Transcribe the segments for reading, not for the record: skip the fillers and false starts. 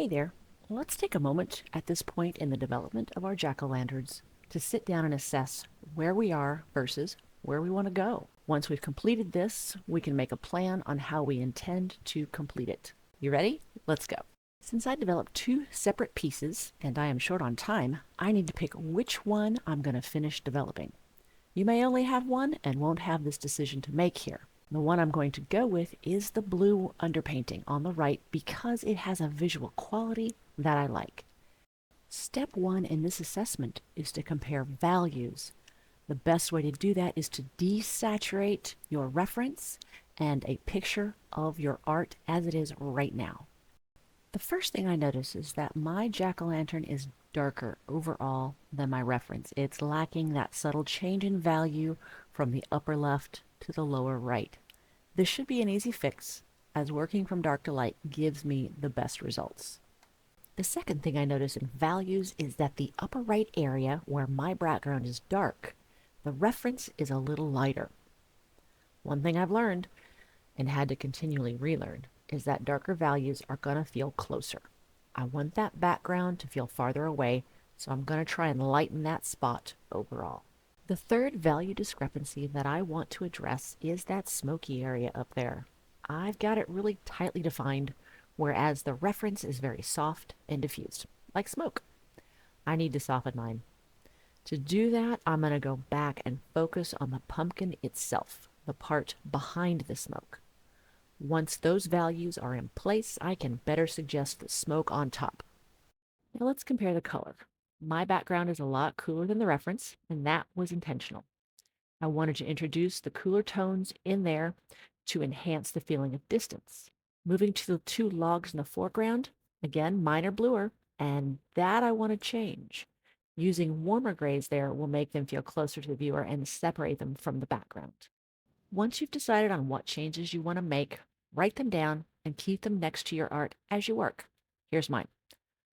Hey there. Let's take a moment at this point in the development of our jack-o'-lanterns to sit down and assess where we are versus where we want to go. Once we've completed this, we can make a plan on how we intend to complete it. You ready? Let's go. Since I developed two separate pieces and I am short on time, I need to pick which one I'm going to finish developing. You may only have one and won't have this decision to make here. The one I'm going to go with is the blue underpainting on the right because it has a visual quality that I like. Step one in this assessment is to compare values. The best way to do that is to desaturate your reference and a picture of your art as it is right now. The first thing I notice is that my jack-o'-lantern is darker overall than my reference. It's lacking that subtle change in value from the upper left to the lower right. This should be an easy fix, as working from dark to light gives me the best results. The second thing I notice in values is that the upper right area where my background is dark, the reference is a little lighter. One thing I've learned, and had to continually relearn, is that darker values are going to feel closer. I want that background to feel farther away, so I'm going to try and lighten that spot overall. The third value discrepancy that I want to address is that smoky area up there. I've got it really tightly defined, whereas the reference is very soft and diffused, like smoke. I need to soften mine. To do that, I'm going to go back and focus on the pumpkin itself, the part behind the smoke. Once those values are in place, I can better suggest the smoke on top. Now let's compare the color. My background is a lot cooler than the reference, and that was intentional. I wanted to introduce the cooler tones in there to enhance the feeling of distance. Moving to the two logs in the foreground, again, mine are bluer, and that I want to change. Using warmer grays there will make them feel closer to the viewer and separate them from the background. Once you've decided on what changes you want to make, write them down and keep them next to your art as you work. Here's mine.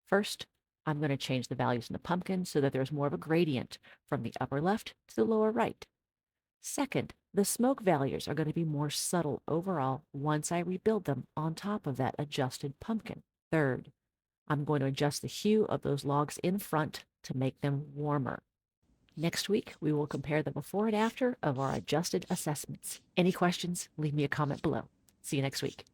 First, I'm going to change the values in the pumpkin so that there's more of a gradient from the upper left to the lower right. Second, the smoke values are going to be more subtle overall once I rebuild them on top of that adjusted pumpkin. Third, I'm going to adjust the hue of those logs in front to make them warmer. Next week, we will compare the before and after of our adjusted assessments. Any questions? Leave me a comment below. See you next week.